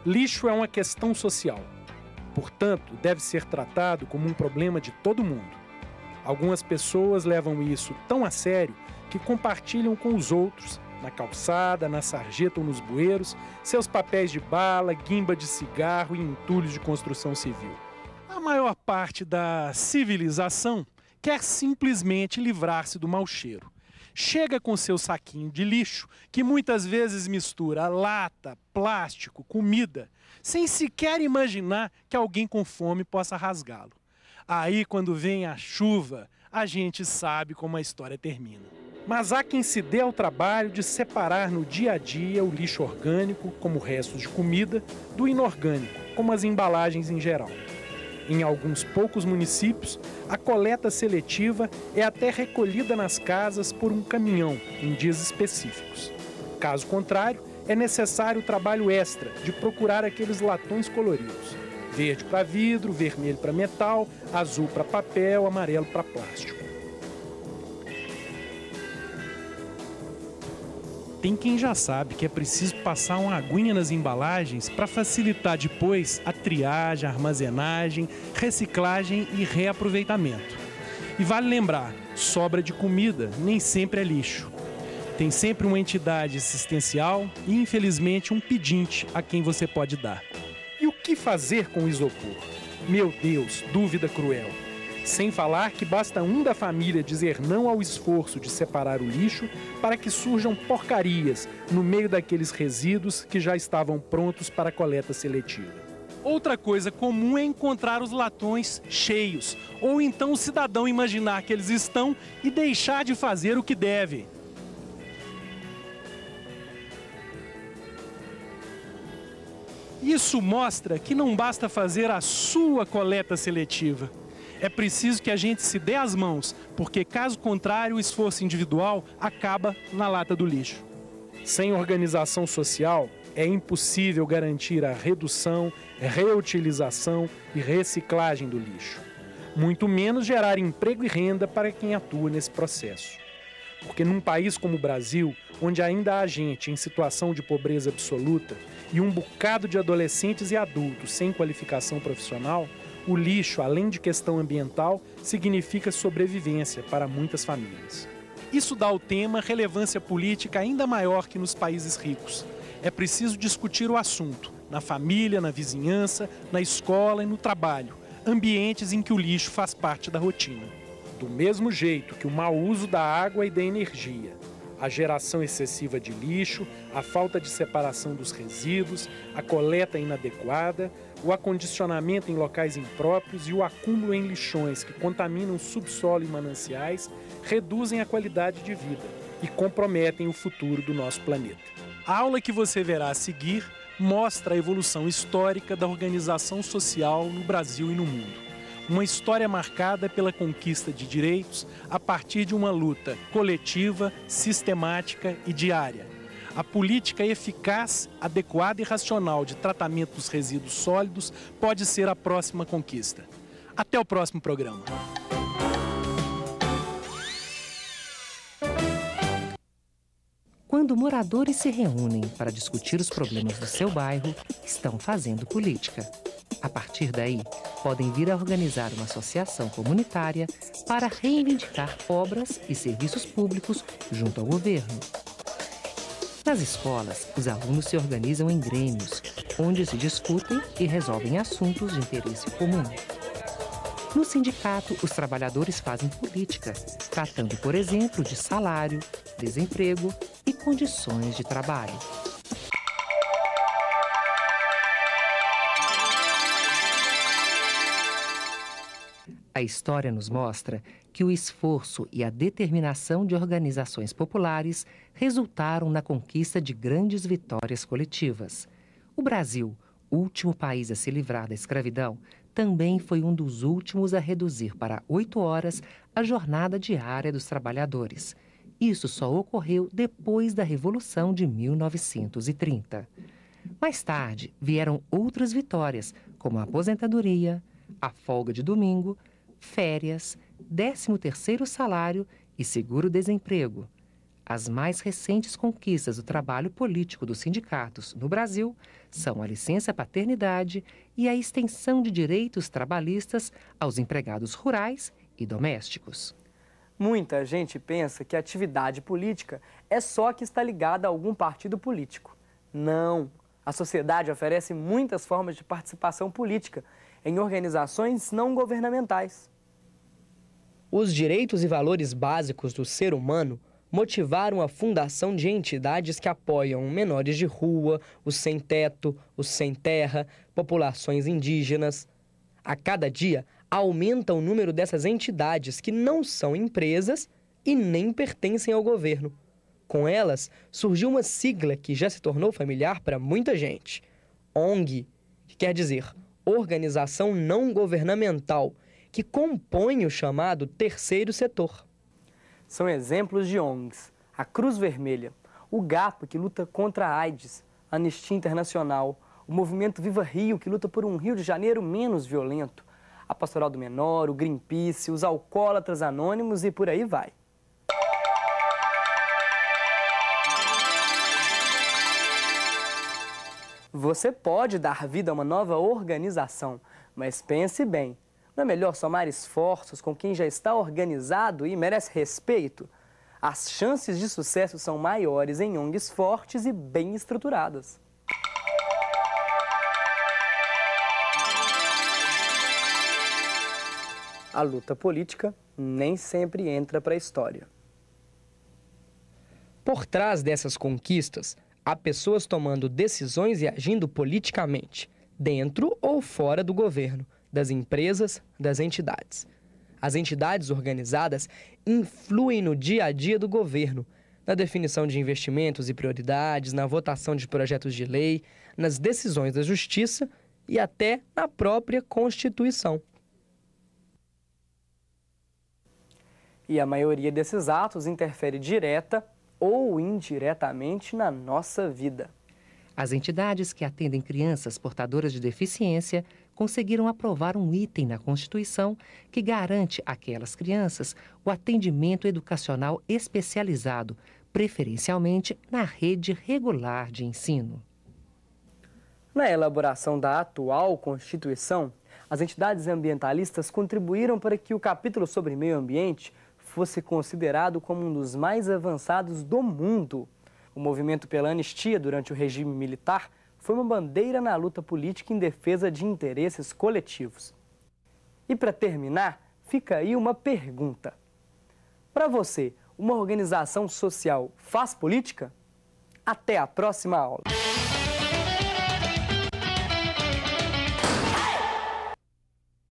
Lixo é uma questão social. Portanto, deve ser tratado como um problema de todo mundo. Algumas pessoas levam isso tão a sério que compartilham com os outros, na calçada, na sarjeta ou nos bueiros, seus papéis de bala, guimba de cigarro e entulhos de construção civil. A maior parte da civilização quer simplesmente livrar-se do mau cheiro. Chega com seu saquinho de lixo, que muitas vezes mistura lata, plástico, comida, sem sequer imaginar que alguém com fome possa rasgá-lo. Aí, quando vem a chuva, a gente sabe como a história termina. Mas há quem se dê ao trabalho de separar no dia a dia o lixo orgânico, como restos de comida, do inorgânico, como as embalagens em geral. Em alguns poucos municípios, a coleta seletiva é até recolhida nas casas por um caminhão em dias específicos. Caso contrário, é necessário o trabalho extra de procurar aqueles latões coloridos. Verde para vidro, vermelho para metal, azul para papel, amarelo para plástico. Tem quem já sabe que é preciso passar uma aguinha nas embalagens para facilitar depois a triagem, a armazenagem, reciclagem e reaproveitamento. E vale lembrar, sobra de comida nem sempre é lixo. Tem sempre uma entidade assistencial e, infelizmente, um pedinte a quem você pode dar. E o que fazer com o isopor? Meu Deus, dúvida cruel. Sem falar que basta um da família dizer não ao esforço de separar o lixo para que surjam porcarias no meio daqueles resíduos que já estavam prontos para a coleta seletiva. Outra coisa comum é encontrar os latões cheios, ou então o cidadão imaginar que eles estão e deixar de fazer o que deve. Isso mostra que não basta fazer a sua coleta seletiva. É preciso que a gente se dê as mãos, porque caso contrário o esforço individual acaba na lata do lixo. Sem organização social, é impossível garantir a redução, reutilização e reciclagem do lixo. Muito menos gerar emprego e renda para quem atua nesse processo. Porque num país como o Brasil, onde ainda há gente em situação de pobreza absoluta e um bocado de adolescentes e adultos sem qualificação profissional, o lixo, além de questão ambiental, significa sobrevivência para muitas famílias. Isso dá ao tema relevância política ainda maior que nos países ricos. É preciso discutir o assunto, na família, na vizinhança, na escola e no trabalho, ambientes em que o lixo faz parte da rotina. Do mesmo jeito que o mau uso da água e da energia, a geração excessiva de lixo, a falta de separação dos resíduos, a coleta inadequada, o acondicionamento em locais impróprios e o acúmulo em lixões que contaminam o subsolo e mananciais reduzem a qualidade de vida e comprometem o futuro do nosso planeta. A aula que você verá a seguir mostra a evolução histórica da organização social no Brasil e no mundo. Uma história marcada pela conquista de direitos a partir de uma luta coletiva, sistemática e diária. A política eficaz, adequada e racional de tratamento dos resíduos sólidos pode ser a próxima conquista. Até o próximo programa. Quando moradores se reúnem para discutir os problemas do seu bairro, estão fazendo política. A partir daí, podem vir a organizar uma associação comunitária para reivindicar obras e serviços públicos junto ao governo. Nas escolas, os alunos se organizam em grêmios, onde se discutem e resolvem assuntos de interesse comum. No sindicato, os trabalhadores fazem política, tratando, por exemplo, de salário, desemprego e condições de trabalho. A história nos mostra que o esforço e a determinação de organizações populares resultaram na conquista de grandes vitórias coletivas. O Brasil, último país a se livrar da escravidão, também foi um dos últimos a reduzir para 8 horas a jornada diária dos trabalhadores. Isso só ocorreu depois da Revolução de 1930. Mais tarde, vieram outras vitórias, como a aposentadoria, a folga de domingo, férias, 13º salário e seguro-desemprego. As mais recentes conquistas do trabalho político dos sindicatos no Brasil são a licença paternidade e a extensão de direitos trabalhistas aos empregados rurais e domésticos. Muita gente pensa que a atividade política é só que está ligada a algum partido político. Não! A sociedade oferece muitas formas de participação política em organizações não governamentais. Os direitos e valores básicos do ser humano motivaram a fundação de entidades que apoiam menores de rua, os sem-teto, os sem-terra, populações indígenas. A cada dia, aumenta o número dessas entidades que não são empresas e nem pertencem ao governo. Com elas, surgiu uma sigla que já se tornou familiar para muita gente. ONG, que quer dizer Organização Não Governamental, que compõe o chamado terceiro setor. São exemplos de ONGs, a Cruz Vermelha, o GAP, que luta contra a AIDS, a Anistia Internacional, o Movimento Viva Rio, que luta por um Rio de Janeiro menos violento, a Pastoral do Menor, o Greenpeace, os Alcoólatras Anônimos e por aí vai. Você pode dar vida a uma nova organização, mas pense bem. Não é melhor somar esforços com quem já está organizado e merece respeito? As chances de sucesso são maiores em ONGs fortes e bem estruturadas. A luta política nem sempre entra para a história. Por trás dessas conquistas, há pessoas tomando decisões e agindo politicamente, dentro ou fora do governo, das empresas, das entidades. As entidades organizadas influem no dia a dia do governo, na definição de investimentos e prioridades, na votação de projetos de lei, nas decisões da justiça e até na própria Constituição. E a maioria desses atos interfere direta ou indiretamente na nossa vida. As entidades que atendem crianças portadoras de deficiência conseguiram aprovar um item na Constituição que garante àquelas crianças o atendimento educacional especializado, preferencialmente na rede regular de ensino. Na elaboração da atual Constituição, as entidades ambientalistas contribuíram para que o capítulo sobre meio ambiente fosse considerado como um dos mais avançados do mundo. O movimento pela anistia durante o regime militar foi uma bandeira na luta política em defesa de interesses coletivos. E para terminar, fica aí uma pergunta. Para você, uma organização social faz política? Até a próxima aula!